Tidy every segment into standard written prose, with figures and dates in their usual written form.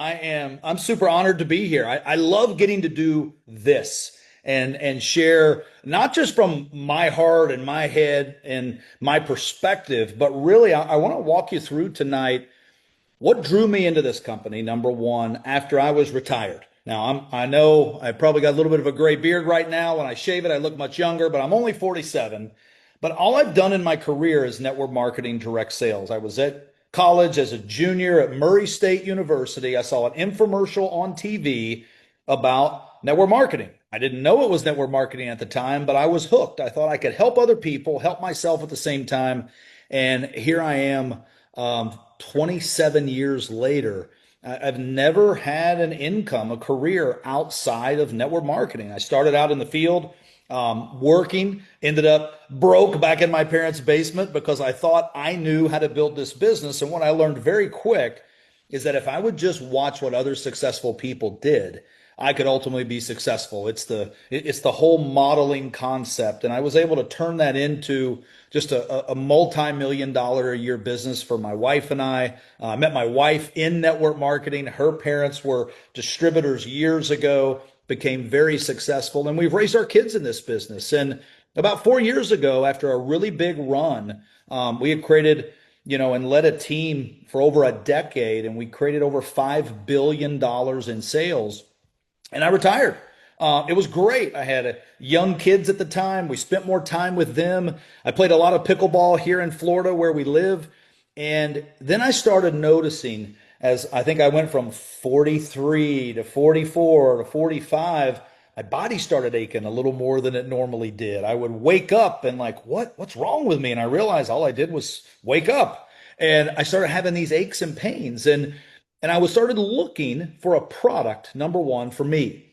I'm super honored to be here. I love getting to do this and share not just from my heart and my head and my perspective, but really I want to walk you through tonight what drew me into this company, number one, after I was retired. Now I know I probably got a little bit of a gray beard right now. When I shave it, I look much younger, but I'm only 47. But all I've done in my career is network marketing, direct sales. I was at college as a junior at Murray State University. I saw an infomercial on TV about network marketing. I didn't know it was network marketing at the time, but I was hooked. I thought I could help other people, help myself at the same time. And here I am, 27 years later. I've never had an income, a career outside of network marketing. I started out in the field working, ended up broke back in my parents' basement because I thought I knew how to build this business. And what I learned very quick is that if I would just watch what other successful people did, I could ultimately be successful. It's the whole modeling concept, and I was able to turn that into just a multi-million dollar a year business for my wife and I. I met my wife in network marketing. Her parents were distributors years ago, became very successful, and we've raised our kids in this business. And about 4 years ago, after a really big run, we had created, and led a team for over a decade, and we created over $5 billion in sales, and I retired. It was great. I had young kids at the time. We spent more time with them. I played a lot of pickleball here in Florida where we live. And then I started noticing, as I think I went from 43 to 44 to 45, my body started aching a little more than it normally did. I would wake up and like, what's wrong with me? And I realized all I did was wake up. And I started having these aches and pains. And I was started looking for a product, number one, for me.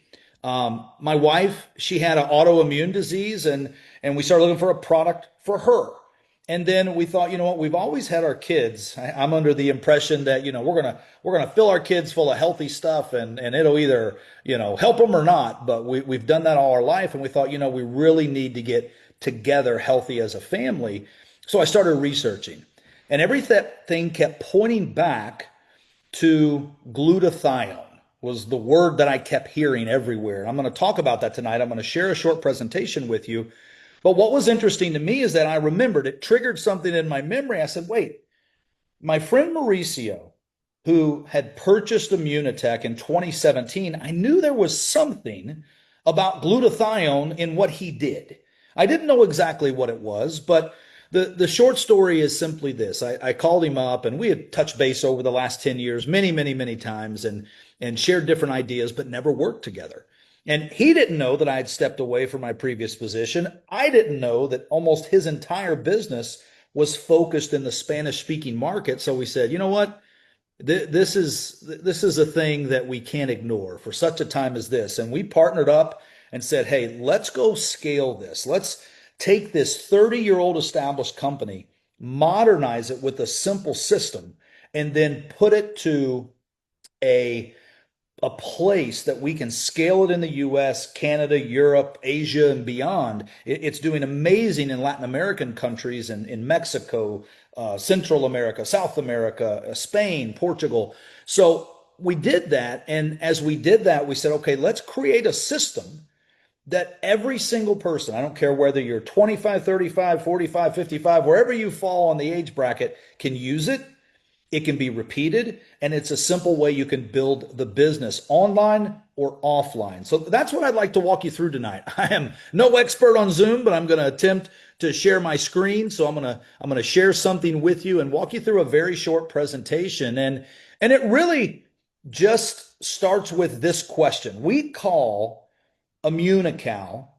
My wife, she had an autoimmune disease, and we started looking for a product for her. And then we thought, you know what, we've always had our kids. I'm under the impression that, we're gonna fill our kids full of healthy stuff, and it'll either, help them or not. But we've done that all our life, and we thought, we really need to get together healthy as a family. So I started researching, and everything kept pointing back to glutathione was the word that I kept hearing everywhere. I'm going to talk about that tonight. I'm going to share a short presentation with you. But what was interesting to me is that I remembered it triggered something in my memory. I said, wait, my friend Mauricio, who had purchased Immunotec in 2017, I knew there was something about glutathione in what he did. I didn't know exactly what it was, but the short story is simply this. I called him up, and we had touched base over the last 10 years, many, many, many times, and shared different ideas, but never worked together. And he didn't know that I had stepped away from my previous position. I didn't know that almost his entire business was focused in the Spanish speaking market. So we said, you know what? This is a thing that we can't ignore for such a time as this. And we partnered up and said, hey, let's go scale this. Let's take this 30-year-old established company, modernize it with a simple system, and then put it to a place that we can scale it in the US, Canada, Europe, Asia, and beyond. It's doing amazing in Latin American countries and in Mexico, Central America, South America, Spain, Portugal. So we did that. And as we did that, we said, okay, let's create a system that every single person, I don't care whether you're 25, 35, 45, 55, wherever you fall on the age bracket, can use it. It can be repeated, and it's a simple way you can build the business online or offline. So that's what I'd like to walk you through tonight. I am no expert on Zoom, but I'm going to attempt to share my screen. So I'm going to share something with you and walk you through a very short presentation. And it really just starts with this question. We call Immunocal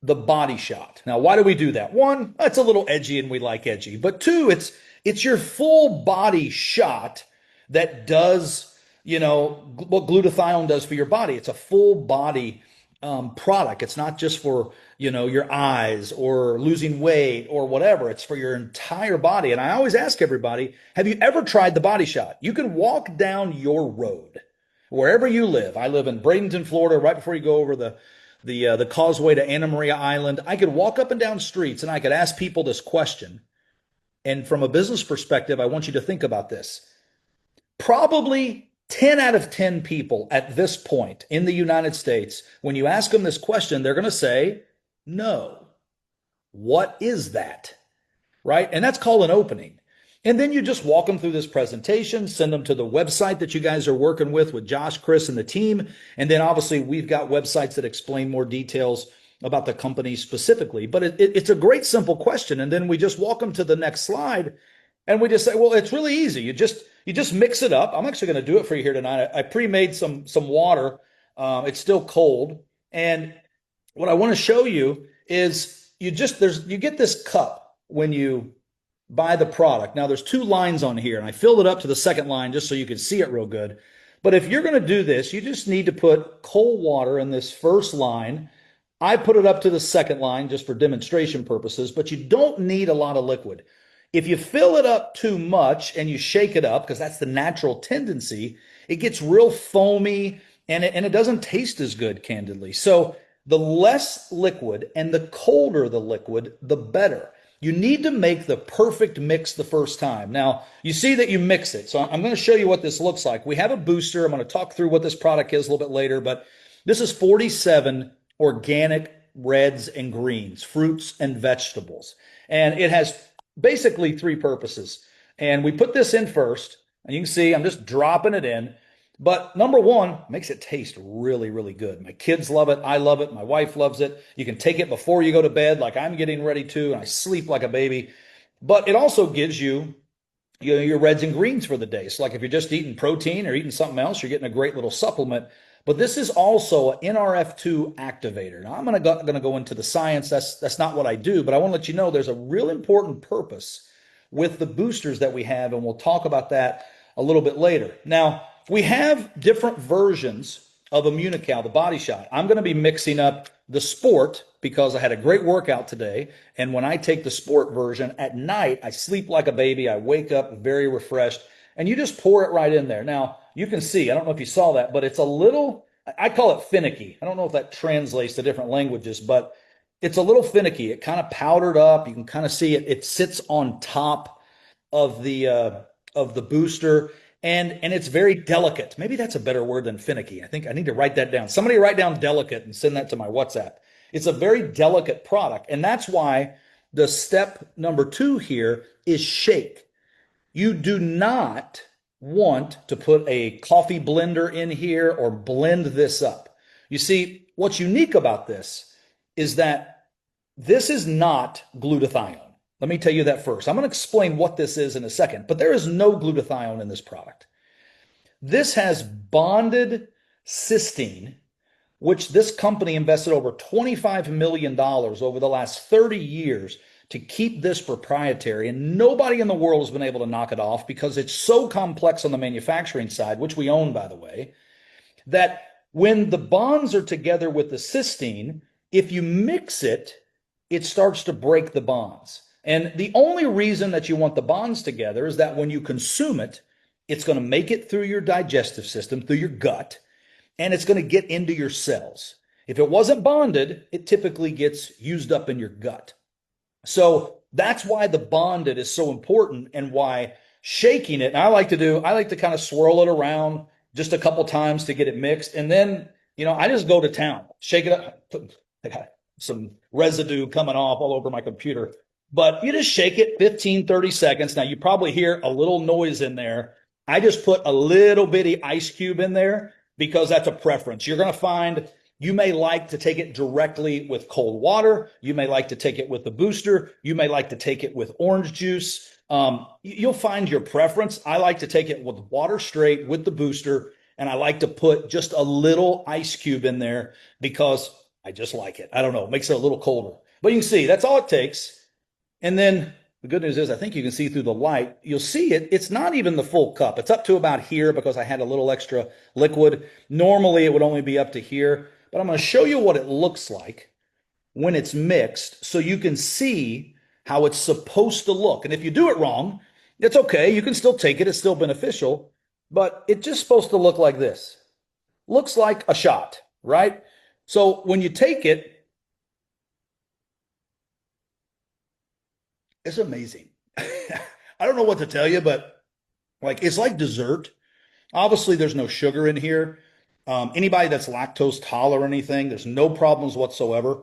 the body shot. Now, why do we do that? One, it's a little edgy and we like edgy. But two, it's your full body shot that does, what glutathione does for your body. It's a full body product. It's not just for, your eyes or losing weight or whatever. It's for your entire body. And I always ask everybody, have you ever tried the body shot? You can walk down your road wherever you live. I live in Bradenton, Florida, right before you go over the causeway to Anna Maria Island. I could walk up and down streets and I could ask people this question. And from a business perspective, I want you to think about this. Probably 10 out of 10 people at this point in the United States, when you ask them this question, they're going to say, no. What is that? Right? And that's called an opening. And then you just walk them through this presentation, send them to the website that you guys are working with Josh, Chris, and the team. And then obviously we've got websites that explain more details about the company specifically. But it's a great, simple question. And then we just walk them to the next slide. And we just say, well, it's really easy. You just mix it up. I'm actually going to do it for you here tonight. I pre-made some water. It's still cold. And what I want to show you is you get this cup when you buy the product. Now there's two lines on here, and I filled it up to the second line just so you can see it real good. But if you're going to do this, you just need to put cold water in this first line. I put it up to the second line just for demonstration purposes, but you don't need a lot of liquid. If you fill it up too much and you shake it up, because that's the natural tendency, it gets real foamy and it doesn't taste as good, candidly. So the less liquid and the colder the liquid, the better. You need to make the perfect mix the first time. Now, you see that you mix it. So I'm going to show you what this looks like. We have a booster. I'm going to talk through what this product is a little bit later, but this is 47 organic reds and greens, fruits and vegetables. And it has basically three purposes. And we put this in first, and you can see I'm just dropping it in. But number one, makes it taste really, really good. My kids love it. I love it. My wife loves it. You can take it before you go to bed, like I'm getting ready to, and I sleep like a baby. But it also gives you, your reds and greens for the day. So like if you're just eating protein or eating something else, you're getting a great little supplement. But this is also an NRF2 activator. Now I'm going to go into the science. That's not what I do, but I want to let you know there's a real important purpose with the boosters that we have, and we'll talk about that a little bit later. Now, we have different versions of Immunocal, the body shot. I'm going to be mixing up the sport because I had a great workout today. And when I take the sport version at night, I sleep like a baby. I wake up very refreshed, and you just pour it right in there. Now, you can see, I don't know if you saw that, but it's a little, I call it finicky. I don't know if that translates to different languages, but it's a little finicky. It kind of powdered up. You can kind of see it. It sits on top of the booster, and it's very delicate. Maybe that's a better word than finicky. I think I need to write that down. Somebody write down delicate and send that to my WhatsApp. It's a very delicate product, and that's why the step number 2 here is shake. You do not want to put a coffee blender in here or blend this up. You see, what's unique about this is that this is not glutathione. Let me tell you that first. I'm going to explain what this is in a second, but there is no glutathione in this product. This has bonded cysteine, which this company invested over $25 million over the last 30 years to keep this proprietary, and nobody in the world has been able to knock it off because it's so complex on the manufacturing side, which we own, by the way, that when the bonds are together with the cysteine, if you mix it, it starts to break the bonds. And the only reason that you want the bonds together is that when you consume it, it's going to make it through your digestive system, through your gut, and it's going to get into your cells. If it wasn't bonded, it typically gets used up in your gut. So that's why the bonded is so important, and why shaking it, and I like to kind of swirl it around just a couple times to get it mixed. And then, I just go to town, shake it up. I got some residue coming off all over my computer. But you just shake it 15, 30 seconds. Now, you probably hear a little noise in there. I just put a little bitty ice cube in there because that's a preference. You're going to find you may like to take it directly with cold water. You may like to take it with the booster. You may like to take it with orange juice. You'll find your preference. I like to take it with water straight with the booster, and I like to put just a little ice cube in there because I just like it. I don't know, it makes it a little colder. But you can see that's all it takes. And then the good news is I think you can see through the light. You'll see it's not even the full cup. It's up to about here because I had a little extra liquid. Normally, it would only be up to here. But I'm going to show you what it looks like when it's mixed so you can see how it's supposed to look. And if you do it wrong, it's okay. You can still take it. It's still beneficial. But it's just supposed to look like this. Looks like a shot, right? So when you take it, it's amazing. I don't know what to tell you, but it's like dessert. Obviously, there's no sugar in here. Anybody that's lactose tolerant or anything, there's no problems whatsoever.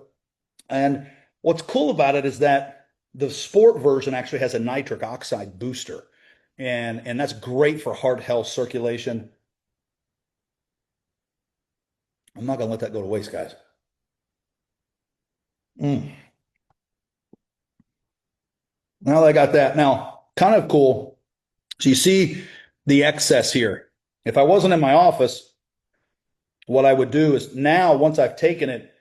And what's cool about it is that the sport version actually has a nitric oxide booster, and that's great for heart health, circulation. I'm not gonna let that go to waste, guys. Mm. Now that I got that, now kind of cool. So you see the excess here. If I wasn't in my office, what I would do is now, once I've taken it,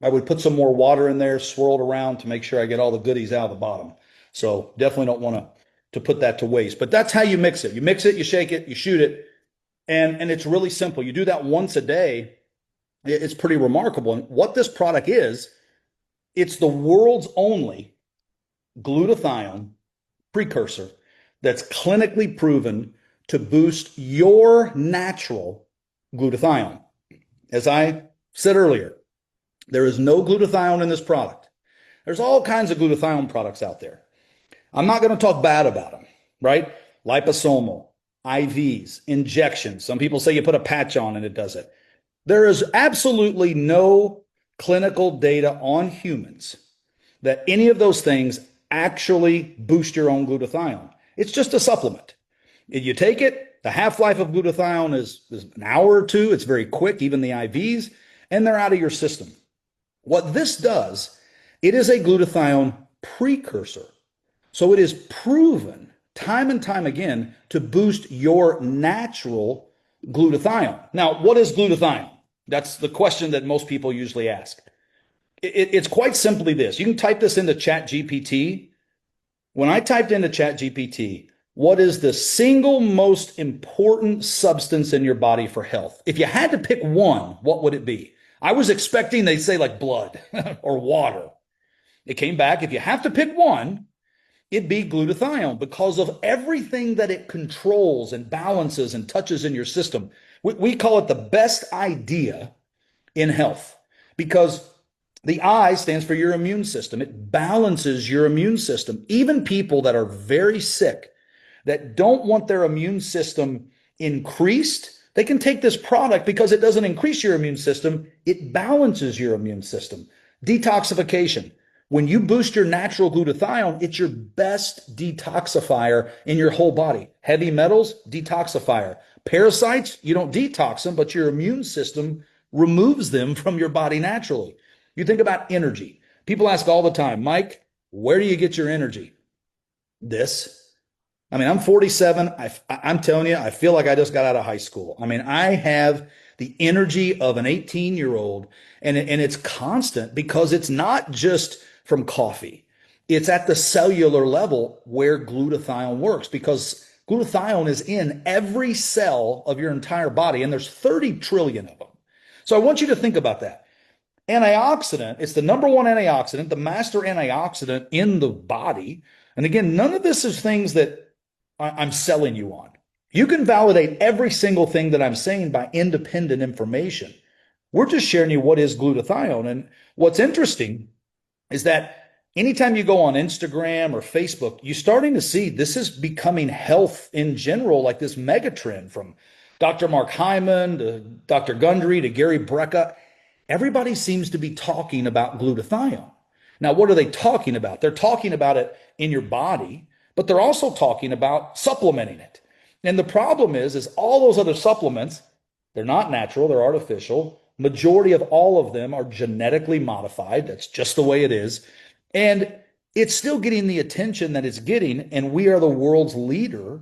I would put some more water in there, swirl it around to make sure I get all the goodies out of the bottom. So definitely don't want to put that to waste. But that's how you mix it. You mix it, you shake it, you shoot it, and it's really simple. You do that once a day. It's pretty remarkable. And what this product is, it's the world's only glutathione precursor that's clinically proven to boost your natural glutathione. As I said earlier, there is no glutathione in this product. There's all kinds of glutathione products out there. I'm not going to talk bad about them, right? Liposomal, IVs, injections. Some people say you put a patch on and it does it. There is absolutely no clinical data on humans that any of those things actually boost your own glutathione. It's just a supplement. If you take it, the half-life of glutathione is an hour or two. It's very quick, even the IVs, and they're out of your system. What this does, it is a glutathione precursor. So it is proven time and time again to boost your natural glutathione. Now, what is glutathione? That's the question that most people usually ask. It's quite simply this. You can type this into ChatGPT. When I typed into ChatGPT, what is the single most important substance in your body for health? If you had to pick one, what would it be? I was expecting they'd say like blood or water. It came back, if you have to pick one, it'd be glutathione because of everything that it controls and balances and touches in your system. We call it the best idea in health because the I stands for your immune system. It balances your immune system. Even people that are very sick, that don't want their immune system increased, they can take this product because it doesn't increase your immune system. It balances your immune system. Detoxification. When you boost your natural glutathione, it's your best detoxifier in your whole body. Heavy metals, detoxifier. Parasites, you don't detox them, but your immune system removes them from your body naturally. You think about energy. People ask all the time, Mike, where do you get your energy? This. I mean, I'm 47. I'm telling you, I feel like I just got out of high school. I mean, I have the energy of an 18-year-old, and it's constant because it's not just from coffee. It's at the cellular level where glutathione works because glutathione is in every cell of your entire body, and there's 30 trillion of them. So I want you to think about that. Antioxidant, it's the number one antioxidant, the master antioxidant in the body. And again, none of this is things that I'm selling you on. You can validate every single thing that I'm saying by independent information. We're just sharing you what is glutathione. And what's interesting is that anytime you go on Instagram or Facebook, you're starting to see this is becoming health in general, like this mega trend from Dr. Mark Hyman to Dr. Gundry to Gary Brecka. Everybody seems to be talking about glutathione. Now, what are they talking about? They're talking about it in your body, but they're also talking about supplementing it. And the problem is all those other supplements, they're not natural, they're artificial. Majority of all of them are genetically modified. That's just the way it is. And it's still getting the attention that it's getting. And we are the world's leader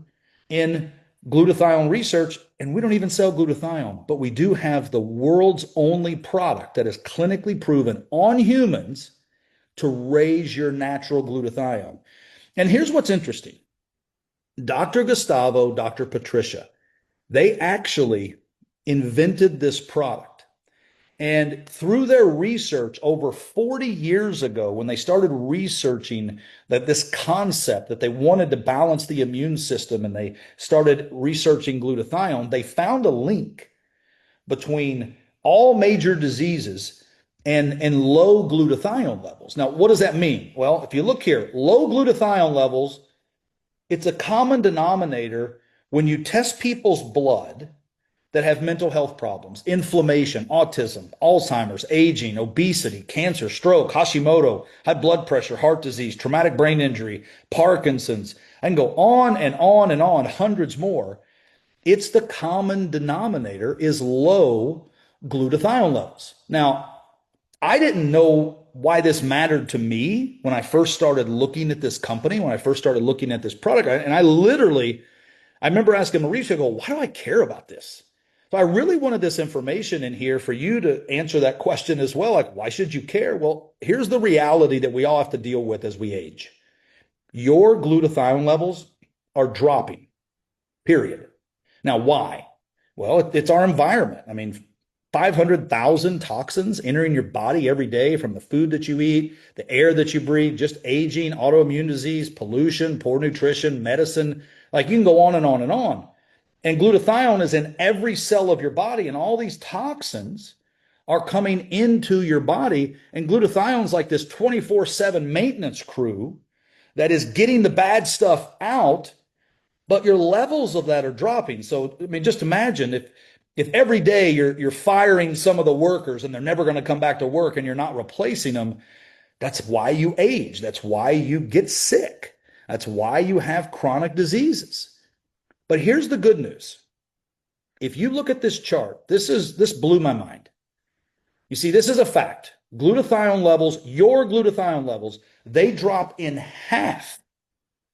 in glutathione research. And we don't even sell glutathione, but we do have the world's only product that is clinically proven on humans to raise your natural glutathione. And here's what's interesting. Dr. Gustavo, Dr. Patricia, they actually invented this product. And through their research over 40 years ago, when they started researching that this concept that they wanted to balance the immune system and they started researching glutathione, they found a link between all major diseases and low glutathione levels. Now, what does that mean? Well, if you look here, low glutathione levels, it's a common denominator When you test people's blood that have mental health problems, inflammation, autism, Alzheimer's, aging, obesity, cancer, stroke, Hashimoto, high blood pressure, heart disease, traumatic brain injury, Parkinson's, I can go on and on and on, hundreds more. It's the common denominator is low glutathione levels. Now, I didn't know why this mattered to me when I first started looking at this company, when I first started looking at this product. And I remember asking Mauricio, I go, why do I care about this? So I really wanted this information in here for you to answer that question as well. Like, why should you care? Well, here's the reality that we all have to deal with as we age. Your glutathione levels are dropping, period. Now, why? Well, it's our environment. I mean, 500,000 toxins entering your body every day from the food that you eat, the air that you breathe, just aging, autoimmune disease, pollution, poor nutrition, medicine. Like you can go on and on and on. And glutathione is in every cell of your body, and all these toxins are coming into your body. And glutathione is like this 24/7 maintenance crew that is getting the bad stuff out, but your levels of that are dropping. So, I mean, just imagine if every day you're firing some of the workers and they're never going to come back to work and you're not replacing them, that's why you age. That's why you get sick. That's why you have chronic diseases. But here's the good news. If you look at this chart, this blew my mind. You see, this is a fact. Glutathione levels, your glutathione levels, they drop in half,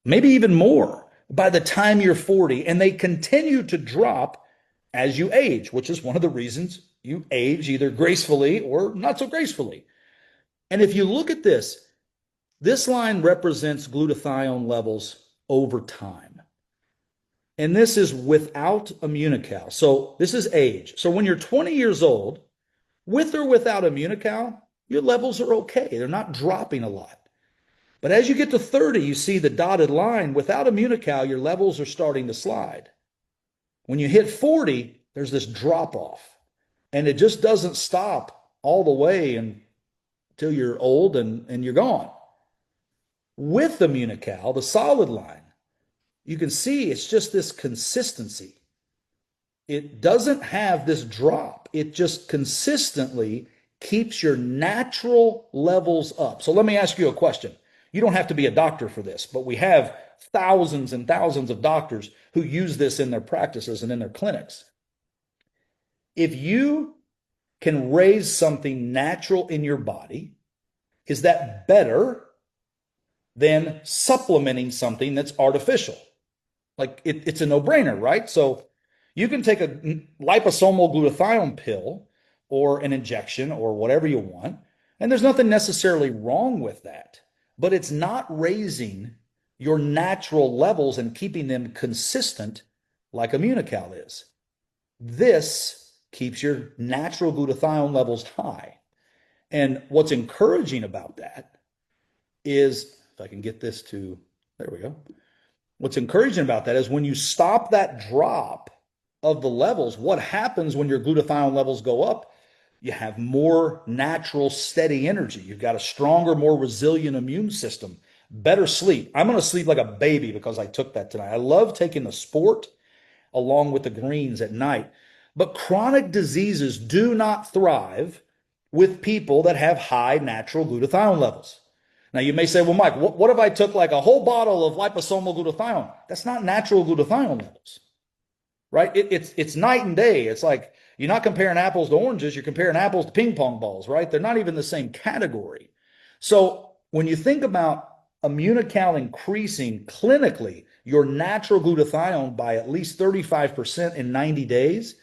maybe even more by the time you're 40, and they continue to drop as you age, which is one of the reasons you age either gracefully or not so gracefully. And if you look at this line represents glutathione levels over time. And this is without Immunocal. So this is age. So when you're 20 years old, with or without Immunocal, your levels are okay. They're not dropping a lot. But as you get to 30, you see the dotted line. Without Immunocal, your levels are starting to slide. When you hit 40, there's this drop off. And it just doesn't stop all the way until you're old and you're gone. With Immunocal, the solid line, you can see it's just this consistency. It doesn't have this drop. It just consistently keeps your natural levels up. So let me ask you a question. You don't have to be a doctor for this, but we have thousands and thousands of doctors who use this in their practices and in their clinics. If you can raise something natural in your body, is that better than supplementing something that's artificial? Like it's a no-brainer, right? So you can take a liposomal glutathione pill or an injection or whatever you want, and there's nothing necessarily wrong with that, but it's not raising your natural levels and keeping them consistent like Immunocal is. This keeps your natural glutathione levels high. And what's encouraging about that is, if I can get this to, there we go. What's encouraging about that is when you stop that drop of the levels, what happens when your glutathione levels go up? You have more natural, steady energy. You've got a stronger, more resilient immune system, better sleep. I'm going to sleep like a baby because I took that tonight. I love taking the sport along with the greens at night. But chronic diseases do not thrive with people that have high natural glutathione levels. Now, you may say, well, Mike, what if I took like a whole bottle of liposomal glutathione? That's not natural glutathione levels, right? It's night and day. It's like you're not comparing apples to oranges. You're comparing apples to ping pong balls, right? They're not even the same category. So when you think about Immunocal increasing clinically your natural glutathione by at least 35% in 90 days,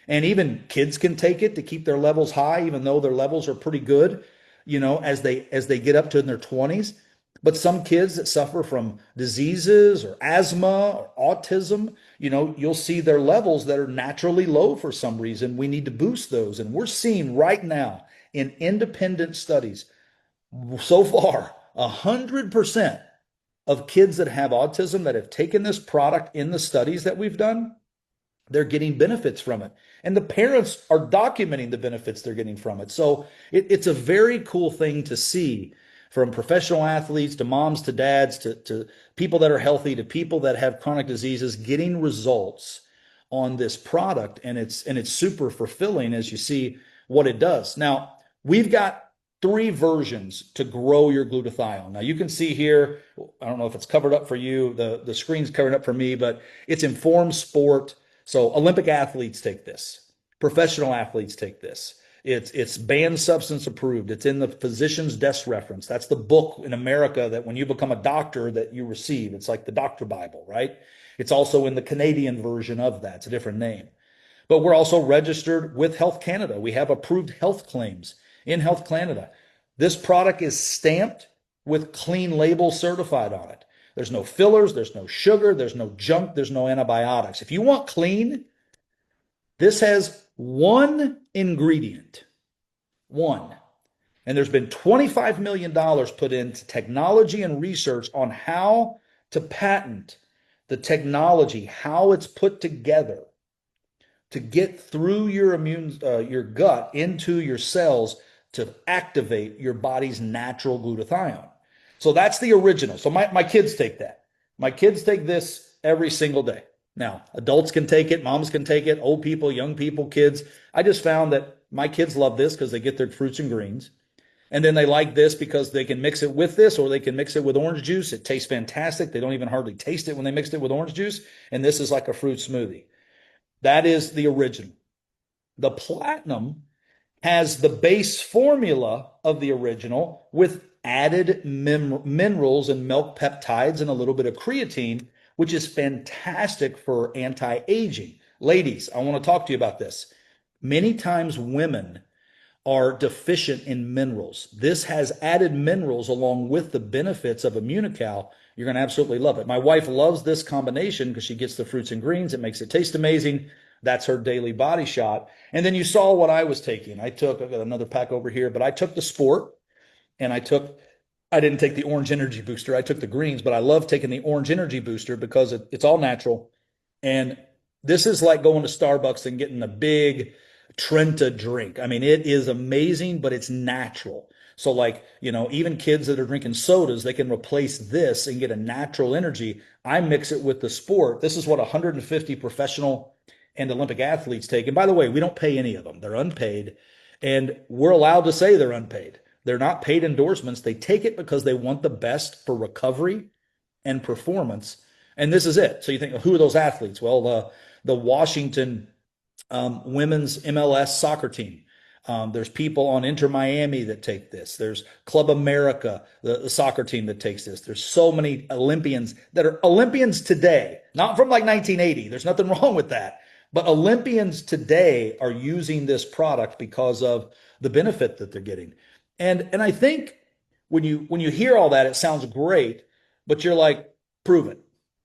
and even kids can take it to keep their levels high, even though their levels are pretty good, as they get up to in their 20s. But some kids that suffer from diseases or asthma or autism, you'll see their levels that are naturally low for some reason. We need to boost those. And we're seeing right now in independent studies, so far, 100% of kids that have autism that have taken this product in the studies that we've done, they're getting benefits from it. And the parents are documenting the benefits they're getting from it. So it's a very cool thing to see from professional athletes to moms to dads to people that are healthy to people that have chronic diseases, getting results on this product. And it's super fulfilling as you see what it does. Now, we've got 3 versions to grow your glutathione. Now you can see here, I don't know if it's covered up for you, the screen's covered up for me, but it's Informed Sport. So Olympic athletes take this. Professional athletes take this. It's banned substance approved. It's in the physician's desk reference. That's the book in America that when you become a doctor that you receive. It's like the doctor Bible, right? It's also in the Canadian version of that. It's a different name. But we're also registered with Health Canada. We have approved health claims in Health Canada. This product is stamped with clean label certified on it. There's no fillers, there's no sugar, there's no junk, there's no antibiotics. If you want clean, this has 1 ingredient, 1. And there's been $25 million put into technology and research on how to patent the technology, how it's put together to get through your gut into your cells to activate your body's natural glutathione. So that's the original. So my kids take that. My kids take this every single day. Now, adults can take it, moms can take it, old people, young people, kids. I just found that my kids love this because they get their fruits and greens. And then they like this because they can mix it with this, or they can mix it with orange juice. It tastes fantastic. They don't even hardly taste it when they mixed it with orange juice. And this is like a fruit smoothie. That is the original. The platinum has the base formula of the original with added minerals and milk peptides and a little bit of creatine, which is fantastic for anti-aging. Ladies, I want to talk to you about this. Many times women are deficient in minerals. This has added minerals along with the benefits of Immunocal. You're going to absolutely love it. My wife loves this combination because she gets the fruits and greens. It makes it taste amazing. That's her daily body shot. And then you saw what I was taking. I've got another pack over here, but I took the Sport and I didn't take the Orange Energy Booster. I took the greens, but I love taking the Orange Energy Booster because it's all natural. And this is like going to Starbucks and getting a big Trenta drink. I mean, it is amazing, but it's natural. So like, even kids that are drinking sodas, they can replace this and get a natural energy. I mix it with the Sport. This is what 150 professional and Olympic athletes take. And by the way, we don't pay any of them. They're unpaid. And we're allowed to say they're unpaid. They're not paid endorsements. They take it because they want the best for recovery and performance. And this is it. So you think, who are those athletes? Well, the Washington women's MLS soccer team. There's people on Inter Miami that take this. There's Club America, the soccer team that takes this. There's so many Olympians that are Olympians today, not from like 1980. There's nothing wrong with that. But Olympians today are using this product because of the benefit that they're getting. And I think when you hear all that, it sounds great, but you're like, prove it,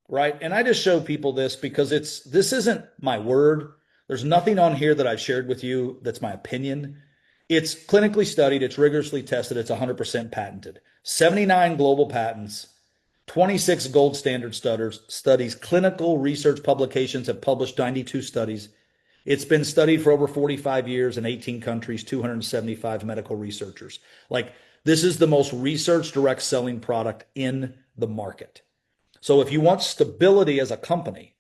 right? And I just show people this because this isn't my word. There's nothing on here that I've shared with you that's my opinion. It's clinically studied, it's rigorously tested, it's 100% patented. 79 global patents, 26 gold standard studies, clinical research publications have published 92 studies. It's been studied for over 45 years in 18 countries, 275 medical researchers. Like, this is the most research direct selling product in the market. So if you want stability as a company,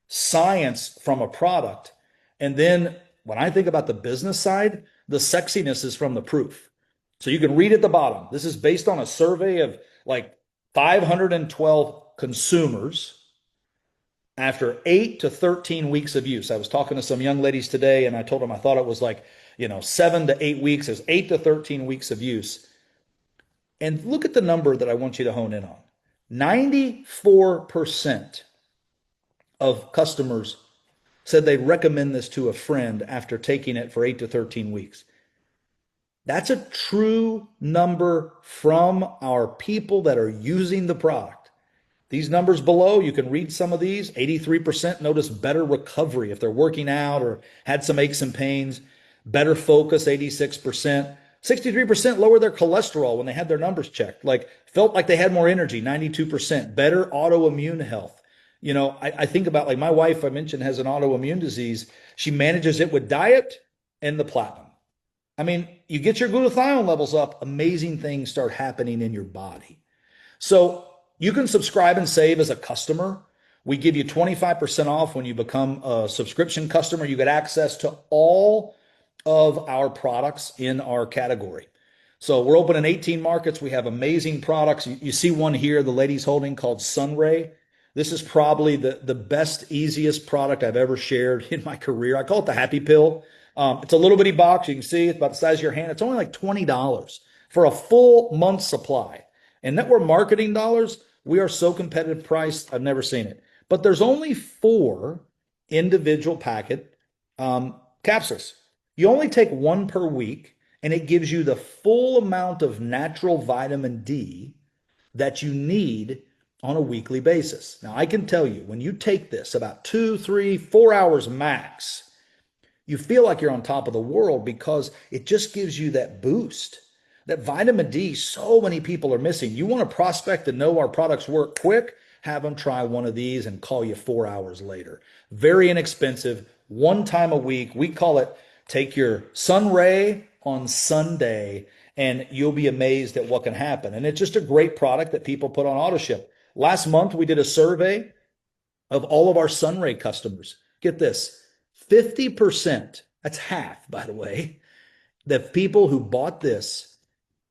science from a product, and then when I think about the business side, the sexiness is from the proof. So you can read at the bottom. This is based on a survey of like 512 consumers after 8 to 13 weeks of use. I was talking to some young ladies today and I told them I thought it was like, 7 to 8 weeks. There's 8 to 13 weeks of use. And look at the number that I want you to hone in on. 94% of customers said they'd recommend this to a friend after taking it for 8 to 13 weeks. That's a true number from our people that are using the product. These numbers below, you can read some of these. 83% notice better recovery if they're working out or had some aches and pains. Better focus, 86%. 63% lower their cholesterol when they had their numbers checked. Like, felt like they had more energy, 92%. Better autoimmune health. I think about, like, my wife, I mentioned, has an autoimmune disease. She manages it with diet and the platinum. I mean, you get your glutathione levels up, amazing things start happening in your body. So you can subscribe and save as a customer. We give you 25% off when you become a subscription customer. You get access to all of our products in our category. So we're open in 18 markets. We have amazing products. You see one here, the lady's holding, called Sunray. This is probably the best, easiest product I've ever shared in my career. I call it the Happy Pill. It's a little bitty box. You can see it's about the size of your hand. It's only like $20 for a full month's supply. And that we're marketing dollars, we are so competitive priced, I've never seen it. But there's only 4 individual packet capsules. You only take 1 per week, and it gives you the full amount of natural vitamin D that you need on a weekly basis. Now, I can tell you, when you take this about 2, 3, 4 hours max, you feel like you're on top of the world because it just gives you that boost. That vitamin D, so many people are missing. You want to prospect and know our products work quick, have them try one of these and call you 4 hours later. Very inexpensive, 1 time a week. We call it take your Sunray on Sunday, and you'll be amazed at what can happen. And it's just a great product that people put on auto ship. Last month, we did a survey of all of our Sunray customers. Get this, 50%, that's half, by the way, the people who bought this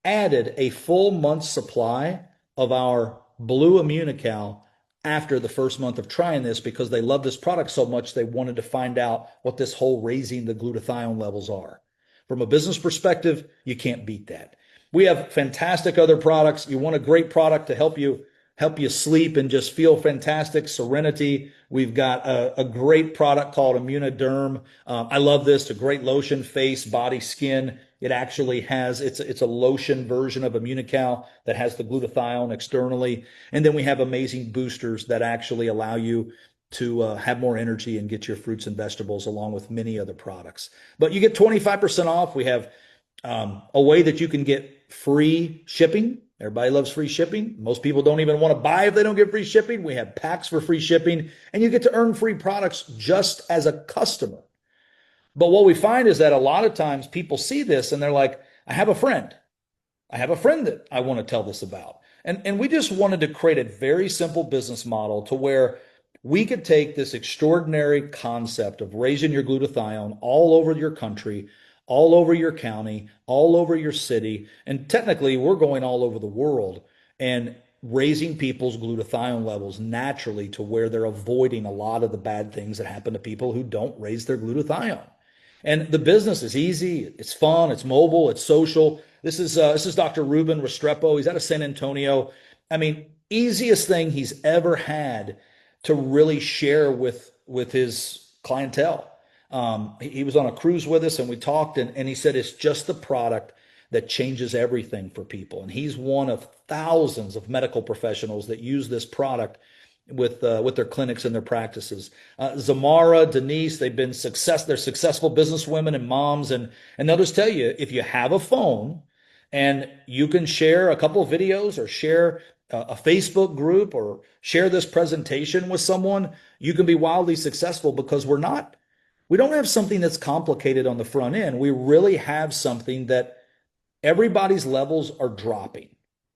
added a full month's supply of our Blue Immunocal after the first month of trying this because they love this product so much they wanted to find out what this whole raising the glutathione levels are. From a business perspective, you can't beat that. We have fantastic other products. You want a great product to help you sleep and just feel fantastic, serenity. We've got a great product called Immunoderm. I love this, a great lotion, face, body, skin. It actually has, it's a lotion version of Immunocal that has the glutathione externally. And then we have amazing boosters that actually allow you to have more energy and get your fruits and vegetables along with many other products. But you get 25% off. We have a way that you can get free shipping. Everybody loves free shipping. Most people don't even want to buy if they don't get free shipping. We have packs for free shipping, and you get to earn free products just as a customer. But what we find is that a lot of times people see this and they're like, I have a friend. I have a friend that I want to tell this about. And we just wanted to create a very simple business model to where we could take this extraordinary concept of raising your glutathione all over your country, all over your county, all over your city, and technically we're going all over the world and raising people's glutathione levels naturally to where they're avoiding a lot of the bad things that happen to people who don't raise their glutathione. And the business is easy, it's fun, it's mobile, it's social. This is Dr. Ruben Restrepo. He's out of San Antonio. I mean, easiest thing he's ever had to really share with his clientele. He was on a cruise with us and we talked and he said it's just the product that changes everything for people. And he's one of thousands of medical professionals that use this product with their clinics and their practices. Zamara, Denise, they're successful businesswomen and moms. And they'll just tell you, if you have a phone and you can share a couple of videos or share a Facebook group or share this presentation with someone, you can be wildly successful because we don't have something that's complicated on the front end. We really have something that everybody's levels are dropping,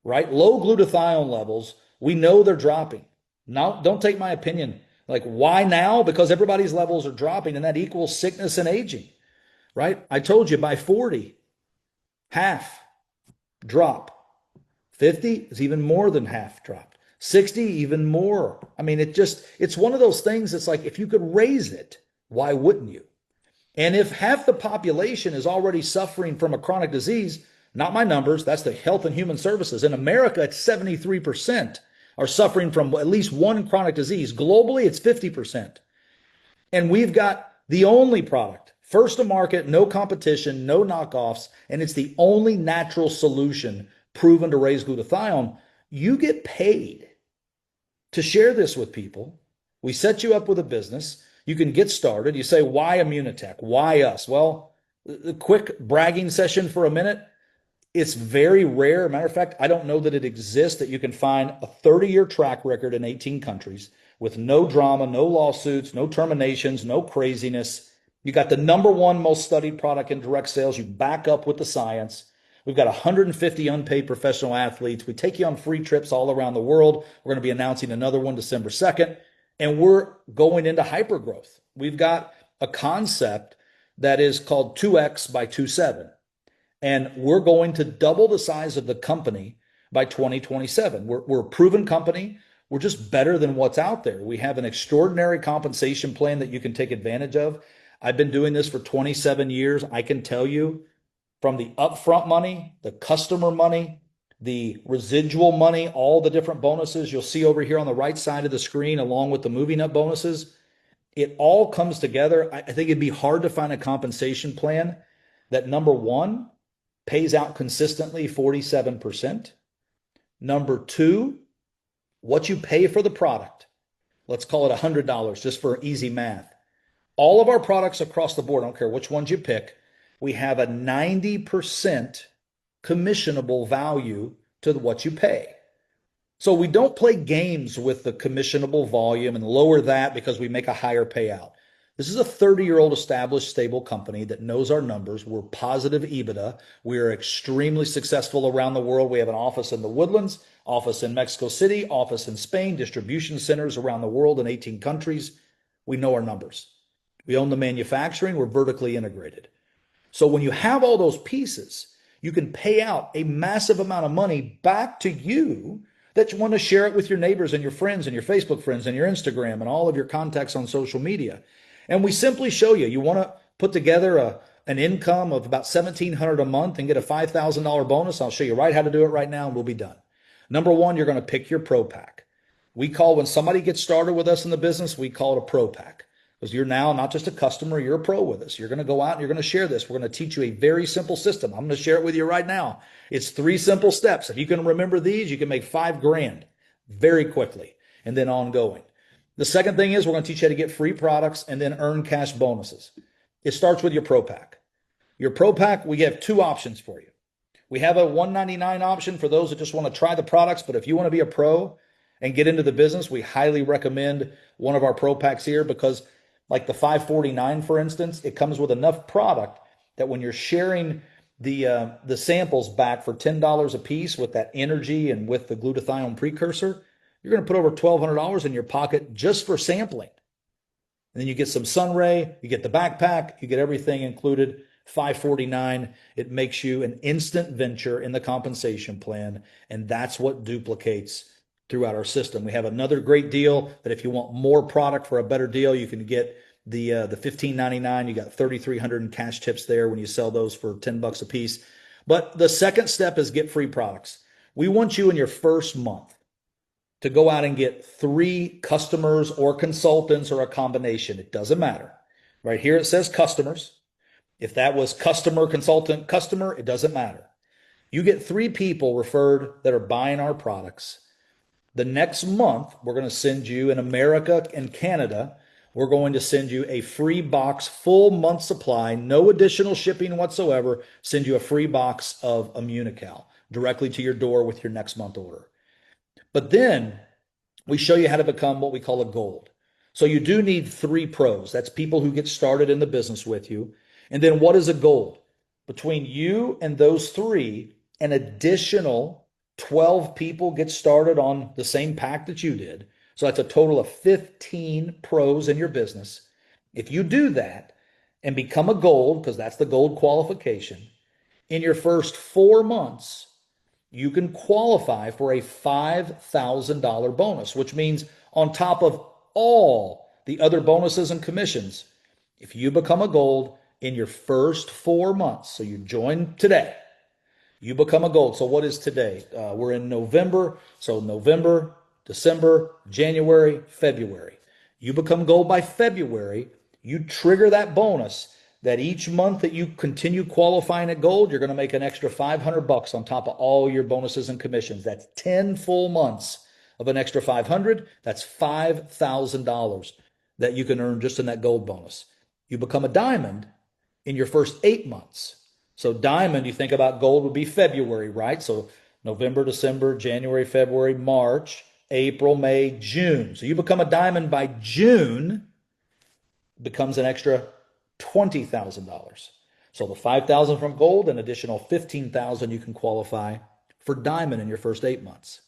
right? Low glutathione levels, we know they're dropping. Now, don't take my opinion. Like, why now? Because everybody's levels are dropping and that equals sickness and aging, right? I told you by 40, half drop. 50 is even more than half dropped. 60, even more. I mean, it's one of those things. It's like, if you could raise it, why wouldn't you? And if half the population is already suffering from a chronic disease, not my numbers, that's the Health and Human Services. In America, it's 73% are suffering from at least one chronic disease. Globally, it's 50%. And we've got the only product, first to market, no competition, no knockoffs, and it's the only natural solution proven to raise glutathione. You get paid to share this with people. We set you up with a business. You can get started. You say, why Immunotec? Why us? Well, a quick bragging session for a minute. It's very rare. Matter of fact, I don't know that it exists that you can find a 30-year track record in 18 countries with no drama, no lawsuits, no terminations, no craziness. You got the number one most studied product in direct sales. You back up with the science. We've got 150 unpaid professional athletes. We take you on free trips all around the world. We're going to be announcing another one December 2nd. And we're going into hypergrowth. We've got a concept that is called 2X by 27. And we're going to double the size of the company by 2027. We're a proven company. We're just better than what's out there. We have an extraordinary compensation plan that you can take advantage of. I've been doing this for 27 years. I can tell you from the upfront money, the customer money, the residual money, all the different bonuses you'll see over here on the right side of the screen, along with the moving up bonuses, it all comes together. I think it'd be hard to find a compensation plan that, number one, pays out consistently 47%. Number two, what you pay for the product, let's call it $100 just for easy math. All of our products across the board, I don't care which ones you pick, we have a 90% commissionable value to what you pay. So we don't play games with the commissionable volume and lower that because we make a higher payout. This is a 30-year-old established stable company that knows our numbers. We're positive EBITDA. We are extremely successful around the world. We have an office in the Woodlands, office in Mexico City, office in Spain, distribution centers around the world in 18 countries. We know our numbers. We own the manufacturing. We're vertically integrated. So when you have all those pieces, you can pay out a massive amount of money back to you that you want to share it with your neighbors and your friends and your Facebook friends and your Instagram and all of your contacts on social media. And we simply show you, you want to put together an income of about $1,700 a month and get a $5,000 bonus. I'll show you right how to do it right now and we'll be done. Number one, you're going to pick your pro pack. We call, when somebody gets started with us in the business, we call it a pro pack. Because you're now not just a customer, you're a pro with us. You're going to go out and you're going to share this. We're going to teach you a very simple system. I'm going to share it with you right now. It's 3 simple steps. If you can remember these, you can make $5,000 very quickly and then ongoing. The second thing is we're going to teach you how to get free products and then earn cash bonuses. It starts with your pro pack. Your pro pack, we have 2 options for you. We have a $199 option for those that just want to try the products, but if you want to be a pro and get into the business, we highly recommend one of our pro packs here because like the $549, for instance, it comes with enough product that when you're sharing the samples back for $10 a piece with that energy and with the glutathione precursor, you're going to put over $1,200 in your pocket just for sampling. And then you get some sunray, you get the backpack, you get everything included, $549. It makes you an instant venture in the compensation plan, and that's what duplicates throughout our system. We have another great deal that if you want more product for a better deal, you can get the $15.99. You got 3,300 in cash tips there when you sell those for $10 a piece. But the second step is get free products. We want you in your first month to go out and get 3 customers or consultants or a combination. It doesn't matter. Right here it says customers. If that was customer, consultant, customer, it doesn't matter. You get 3 people referred that are buying our products. The next month, we're going to send you in America and Canada, we're going to send you a free box, full month supply, no additional shipping whatsoever, send you a free box of Immunocal directly to your door with your next month order. But then we show you how to become what we call a gold. So you do need 3 pros. That's people who get started in the business with you. And then what is a gold? Between you and those 3, an additional 12 people get started on the same pack that you did. So that's a total of 15 pros in your business. If you do that and become a gold, because that's the gold qualification, in your first 4 months, you can qualify for a $5,000 bonus, which means on top of all the other bonuses and commissions, if you become a gold in your first 4 months, so you join today, you become a gold. So what is today? We're in November. So November, December, January, February. You become gold by February. You trigger that bonus that each month that you continue qualifying at gold, you're going to make an extra $500 on top of all your bonuses and commissions. That's 10 full months of an extra 500. That's $5,000 that you can earn just in that gold bonus. You become a diamond in your first 8 months. So diamond, you think about gold would be February, right? So November, December, January, February, March, April, May, June. So you become a diamond by June, becomes an extra $20,000. So the 5,000 from gold, an additional 15,000 you can qualify for diamond in your first 8 months.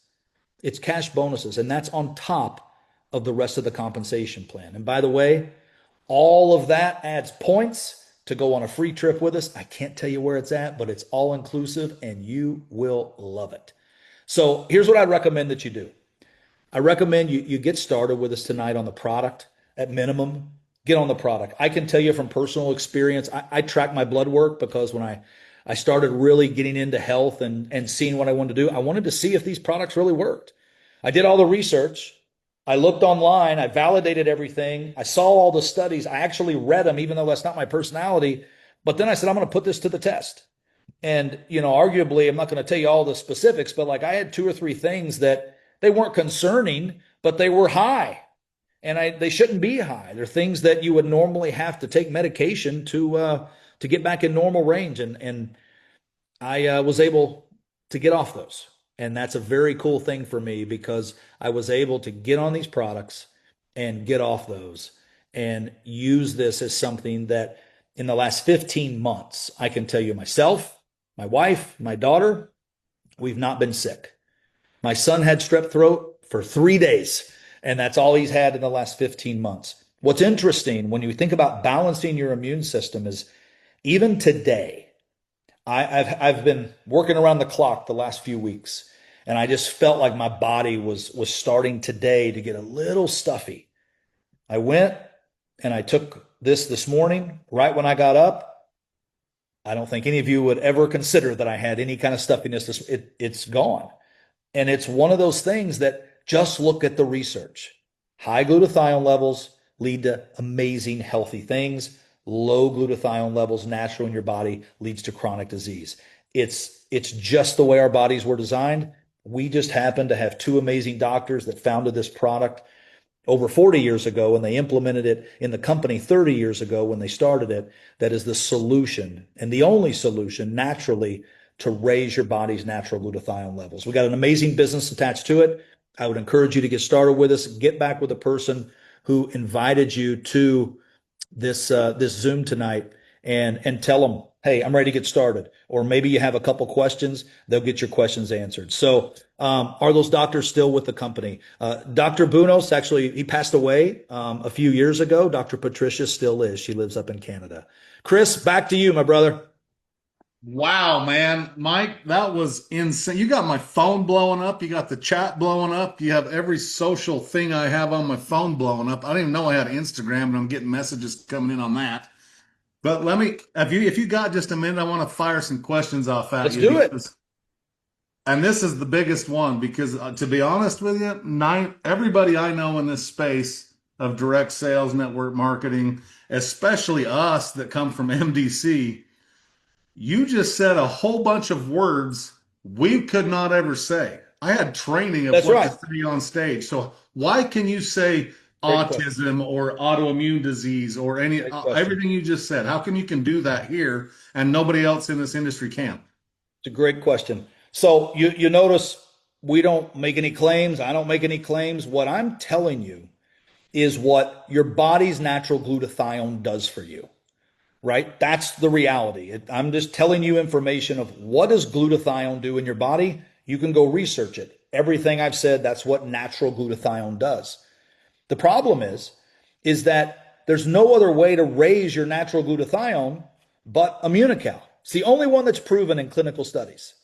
It's cash bonuses, and that's on top of the rest of the compensation plan. And by the way, all of that adds points to go on a free trip with us. I can't tell you where it's at, but it's all inclusive and you will love it. So here's what I recommend that you do. I recommend you get started with us tonight on the product. At minimum, get on the product. I can tell you from personal experience, I track my blood work because when I started really getting into health and seeing what I wanted to do, I wanted to see if these products really worked. I did all the research. I looked online. I validated everything. I saw all the studies. I actually read them, even though that's not my personality. But then I said, I'm going to put this to the test. And, arguably, I'm not going to tell you all the specifics, but like I had 2 or 3 things that they weren't concerning, but they were high. And they shouldn't be high. They're things that you would normally have to take medication to get back in normal range. And I was able to get off those. And that's a very cool thing for me because I was able to get on these products and get off those and use this as something that in the last 15 months, I can tell you myself, my wife, my daughter, we've not been sick. My son had strep throat for 3 days, and that's all he's had in the last 15 months. What's interesting when you think about balancing your immune system is even today, I've been working around the clock the last few weeks, and I just felt like my body was starting today to get a little stuffy. I went and I took this morning, right when I got up. I don't think any of you would ever consider that I had any kind of stuffiness. It's gone. And it's one of those things that just look at the research. High glutathione levels lead to amazing healthy things. Low glutathione levels natural in your body leads to chronic disease. It's just the way our bodies were designed. We just happen to have 2 amazing doctors that founded this product over 40 years ago, and they implemented it in the company 30 years ago when they started it. That is the solution and the only solution naturally to raise your body's natural glutathione levels. We got an amazing business attached to it. I would encourage you to get started with us. Get back with the person who invited you to this Zoom tonight and tell them, hey, I'm ready to get started. Or maybe you have a couple questions. They'll get your questions answered. So are those doctors still with the company? Dr. Bunos, actually, he passed away a few years ago. Dr. Patricia still is. She lives up in Canada. Chris, back to you, my brother. Wow, man. Mike, that was insane. You got my phone blowing up. You got the chat blowing up. You have every social thing I have on my phone blowing up. I didn't even know I had Instagram, and I'm getting messages coming in on that. But if you got just a minute, I want to fire some questions off at Let's you do it. and this is the biggest one because to be honest with you, everybody I know in this space of direct sales, network marketing, especially us that come from MDC, you just said a whole bunch of words we could not ever say. I had training of That's what right. to say on stage. So why can you say Great question. autism or autoimmune disease or Great question. everything you just said? How come you can do that here and nobody else in this industry can? It's a great question. So you notice we don't make any claims. I don't make any claims. What I'm telling you is what your body's natural glutathione does for you, right? That's the reality. I'm just telling you information of what does glutathione do in your body. You can go research it. Everything I've said, that's what natural glutathione does. The problem is that there's no other way to raise your natural glutathione but Immunocal. It's the only one that's proven in clinical studies.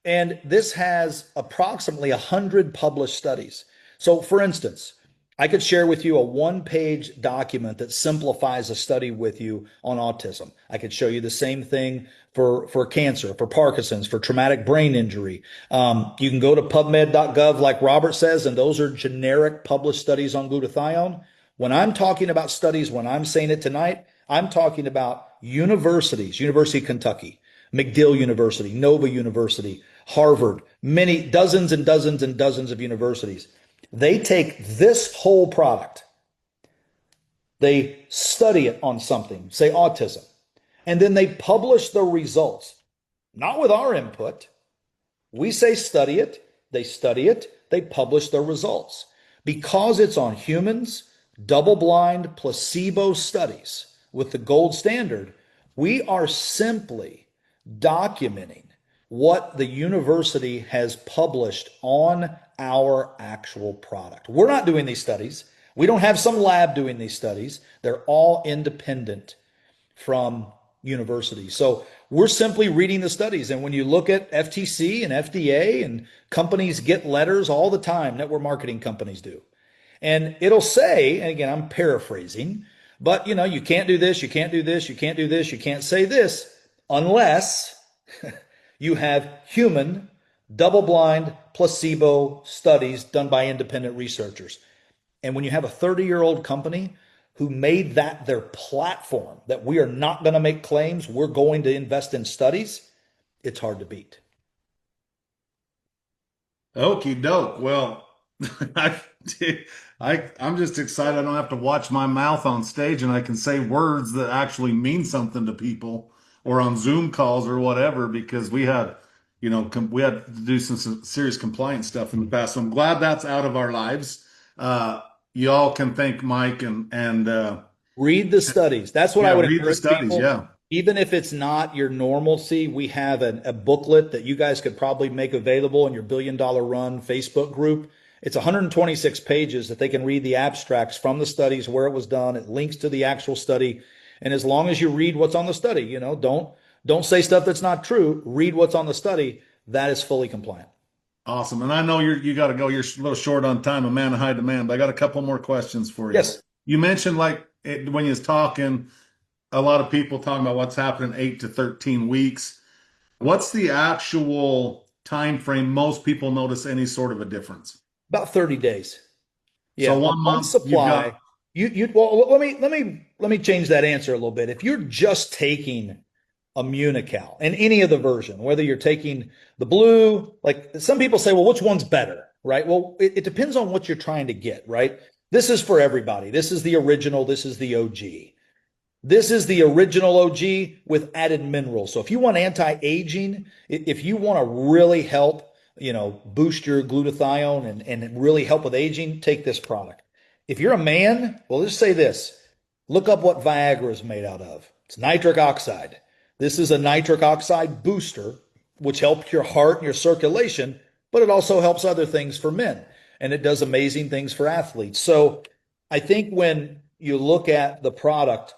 And this has approximately 100 published studies. So for instance, I could share with you a 1-page document that simplifies a study with you on autism. I could show you the same thing for cancer, for Parkinson's, for traumatic brain injury. You can go to pubmed.gov like Robert says, and those are generic published studies on glutathione. When I'm talking about studies, when I'm saying it tonight, I'm talking about universities, University of Kentucky, McGill University, Nova University, Harvard, many dozens and dozens and dozens of universities. They take this whole product, they study it on something, say autism, and then they publish the results, not with our input. We say study it, they publish the results. Because it's on humans, double-blind, placebo studies, with the gold standard. We are simply documenting what the university has published on our actual product. We're not doing these studies. We don't have some lab doing these studies. They're all independent from universities. So we're simply reading the studies. And when you look at FTC and FDA, and companies get letters all the time, network marketing companies do. And it'll say, and again, I'm paraphrasing, but you can't do this, you can't do this, you can't do this, you can't say this unless you have human, double blind, placebo studies done by independent researchers. And when you have a 30-year-old company who made that their platform, that we are not going to make claims, we're going to invest in studies, it's hard to beat. Okie doke. Well, I, I'm just excited. I don't have to watch my mouth on stage, and I can say words that actually mean something to people, or on Zoom calls or whatever. Because we had to do some serious compliance stuff in the past. So I'm glad that's out of our lives. Y'all can thank Mike and Read the studies. That's what I yeah, would read the encourage studies. people. Yeah. Even if it's not your normalcy, we have a booklet that you guys could probably make available in your $1 billion run Facebook group. It's 126 pages that they can read the abstracts from the studies, where it was done. It links to the actual study. And as long as you read what's on the study, don't say stuff that's not true. Read what's on the study. That is fully compliant. Awesome. And I know you got to go. You're a little short on time, a man of high demand, but I got a couple more questions for you. Yes. You mentioned when you was talking, a lot of people talking about what's happening 8 to 13 weeks. What's the actual time frame most people notice any sort of a difference? About 30 days. Yeah, So a one month month you've supply. got, Well, let me change that answer a little bit. If you're just taking Immunocal in any of the version, whether you're taking the blue, like some people say, well, which one's better, right? Well, it depends on what you're trying to get, right? This is for everybody. This is the original. This is the OG. This is the original OG with added minerals. So if you want anti-aging, if you want to really help, boost your glutathione and really help with aging, take this product. If you're a man, well, let's say this. Look up what Viagra is made out of. It's nitric oxide. This is a nitric oxide booster, which helps your heart and your circulation, but it also helps other things for men. And it does amazing things for athletes. So I think when you look at the product,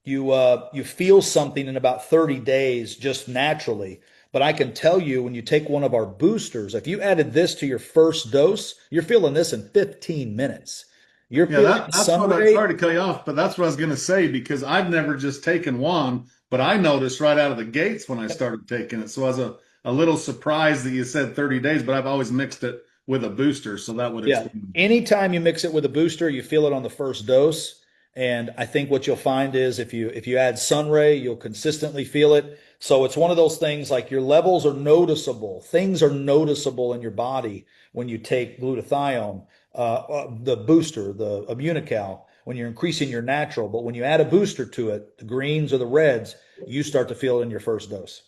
you feel something in about 30 days just naturally. But I can tell you, when you take one of our boosters, if you added this to your first dose, you're feeling this in 15 minutes. You're yeah, feeling that's sun what I, ray. sorry to cut you off, but that's what I was going to say because I've never just taken one, but I noticed right out of the gates when I started taking it. So I was a little surprised that you said 30 days, but I've always mixed it with a booster. So that would Yeah. explain. Anytime you mix it with a booster, you feel it on the first dose. And I think what you'll find is if you add sunray, you'll consistently feel it. So it's one of those things, like your levels are noticeable. Things are noticeable in your body when you take glutathione, the booster, the Immunocal, when you're increasing your natural. But when you add a booster to it, the greens or the reds, you start to feel it in your first dose.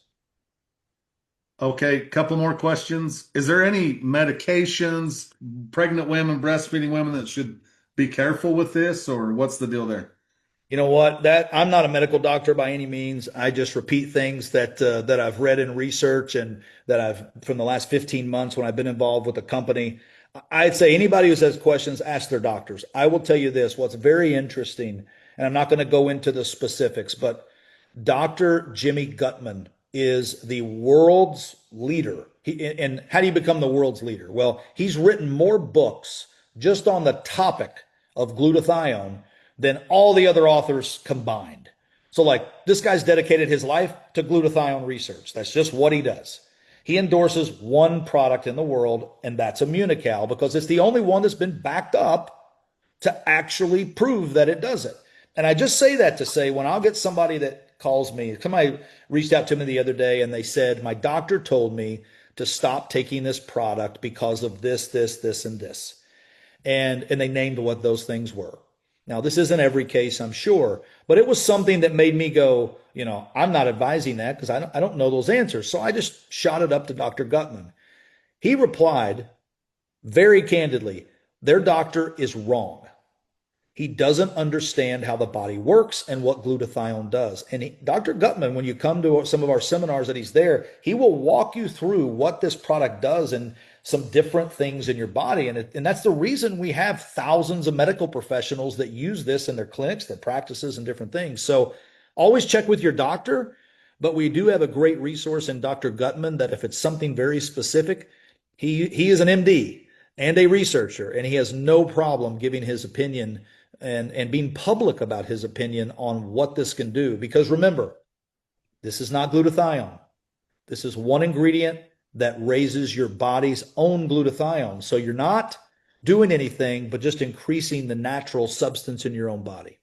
Okay, couple more questions. Is there any medications, pregnant women, breastfeeding women that should be careful with this, or what's the deal there? You know what? That I'm not a medical doctor by any means. I just repeat things that I've read in research and that I've from the last 15 months when I've been involved with the company. I'd say anybody who has questions, ask their doctors. I will tell you this: what's very interesting, and I'm not going to go into the specifics, but Dr. Jimmy Gutman is the world's leader. And how do you become the world's leader? Well, he's written more books just on the topic of glutathione than all the other authors combined. So, like, this guy's dedicated his life to glutathione research. That's just what he does. He endorses one product in the world, and that's Immunocal, because it's the only one that's been backed up to actually prove that it does it. And I just say that to say, when I'll get somebody that calls me, somebody reached out to me the other day and they said, my doctor told me to stop taking this product because of this, this, this, and this. And they named what those things were. Now, this isn't every case, I'm sure, but it was something that made me go, I'm not advising that because I don't know those answers. So I just shot it up to Dr. Gutman. He replied very candidly, their doctor is wrong. He doesn't understand how the body works and what glutathione does. And Dr. Gutman, when you come to some of our seminars that he's there, he will walk you through what this product does and some different things in your body. And that's the reason we have thousands of medical professionals that use this in their clinics, their practices, and different things. So always check with your doctor. But we do have a great resource in Dr. Gutman that if it's something very specific, he is an MD and a researcher, and he has no problem giving his opinion and being public about his opinion on what this can do. Because remember, this is not glutathione. This is one ingredient that raises your body's own glutathione. So you're not doing anything but just increasing the natural substance in your own body.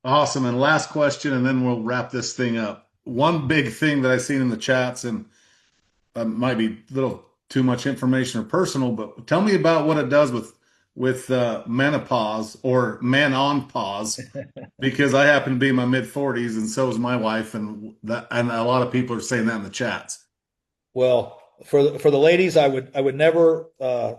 Awesome. And last question, and then we'll wrap this thing up. One big thing that I've seen in the chats, and might be a little too much information or personal, but tell me about what it does with menopause or men on pause, because I happen to be in my mid 40s, and so is my wife, and a lot of people are saying that in the chats. Well, for the ladies, I would never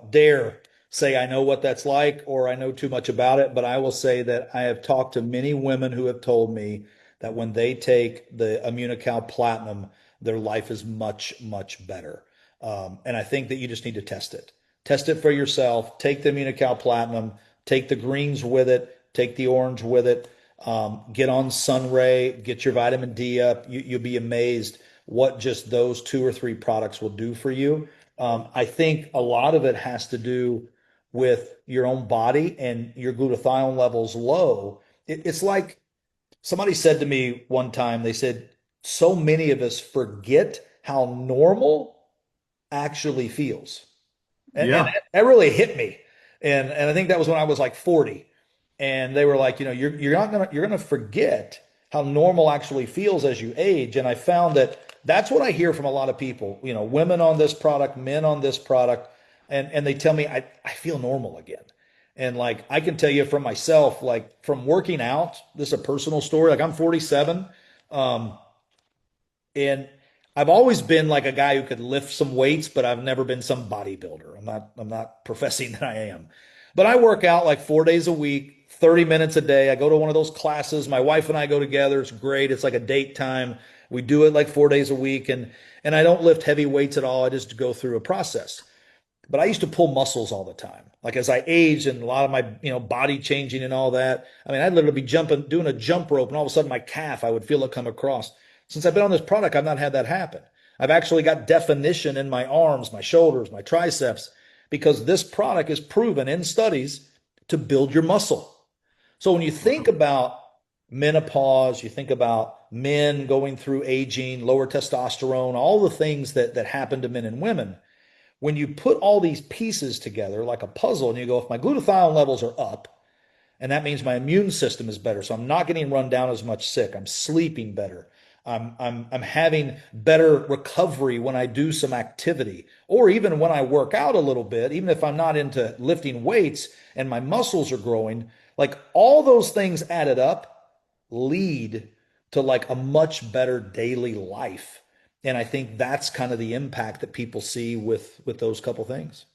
dare say I know what that's like or I know too much about it, but I will say that I have talked to many women who have told me that when they take the Immunocal Platinum, their life is much, much better. And I think that you just need to test it. Test it for yourself. Take the Immunocal Platinum, take the greens with it, take the orange with it. Get on Sunray, get your vitamin D up. You'll be amazed what just those two or three products will do for you. I think a lot of it has to do with your own body and your glutathione levels low. It's like somebody said to me one time, they said, so many of us forget how normal actually feels. And Yeah. that really hit me. And I think that was when I was like 40. And they were like, you're gonna forget how normal actually feels as you age. And I found that that's what I hear from a lot of people, women on this product, men on this product, and they tell me I feel normal again. And like I can tell you from myself, like from working out, this is a personal story. Like I'm 47. Um, and I've always been like a guy who could lift some weights, but I've never been some bodybuilder. I'm not professing that I am. But I work out like 4 days a week, 30 minutes a day. I go to one of those classes. My wife and I go together. It's great. It's like a date time. We do it like 4 days a week, and I don't lift heavy weights at all. I just go through a process. But I used to pull muscles all the time. Like as I aged and a lot of my, body changing and all that. I mean, I'd literally be jumping, doing a jump rope, and all of a sudden my calf, I would feel it come across. Since I've been on this product, I've not had that happen. I've actually got definition in my arms, my shoulders, my triceps, because this product is proven in studies to build your muscle. So when you think about menopause, you think about men going through aging, lower testosterone, all the things that happen to men and women, when you put all these pieces together like a puzzle and you go, if my glutathione levels are up, and that means my immune system is better, so I'm not getting run down as much sick, I'm sleeping better, I'm having better recovery when I do some activity, or even when I work out a little bit, even if I'm not into lifting weights and my muscles are growing, like all those things added up lead to like a much better daily life. And I think that's kind of the impact that people see with those couple things.